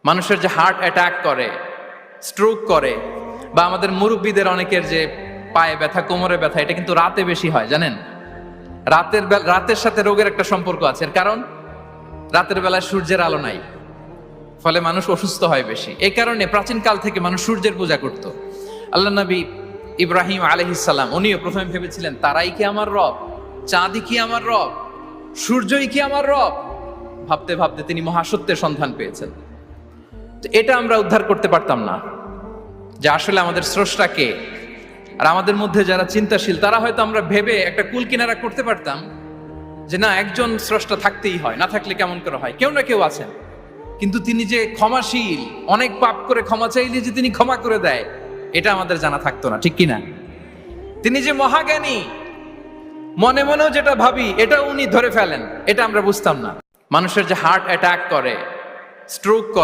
মানুষের যে heart attack করে, স্ট্রোক করে, বা আমাদের মুরব্বীদের অনেকের যে পায়ে ব্যথা, কোমরে ব্যথা, এটা কিন্তু রাতে বেশি হয়, জানেন? রাতের সাথে রোগের একটা সম্পর্ক আছে। এর কারণ রাতের বেলায় সূর্যের আলো নাই, ফলে মানুষ অসুস্থ হয় বেশি। এই কারণে প্রাচীন কাল থেকে মানুষ সূর্যের পূজা করত। আল্লাহ নবী ইব্রাহিম আলাইহিস সালাম উনিও প্রথমে ভেবেছিলেন তারাই কি আমার রব, চাঁদই কি আমার রব, সূর্যই কি আমার রব। ভাবতে ভাবতে তিনি মহাসত্যের সন্ধান পেয়েছেন। তো এটা আমরা উদ্ধার করতে পারতাম না যে আসলে আমাদের স্রষ্টা কে। আর আমাদের মধ্যে যারা চিন্তাশীল তারা হয়তো আমরা ভেবে একটা কুল কিনারা করতে পারতাম যে না, একজন স্রষ্টা থাকতেই হয়, না থাকলে কেমন করে হয়, কেউ না কেউ আছেন। কিন্তু তিনি যে ক্ষমাশীল, অনেক পাপ করে ক্ষমা চাইলে যে তিনি ক্ষমা করে দেয়, এটা আমাদের জানা থাকতো না, ঠিক কিনা? তিনি যে মহাজ্ঞানী, মনে মনেও যেটা ভাবি এটা উনি ধরে ফেলেন, এটা আমরা বুঝতাম না। মানুষের যে হার্ট অ্যাটাক করে, স্ট্রোক করে,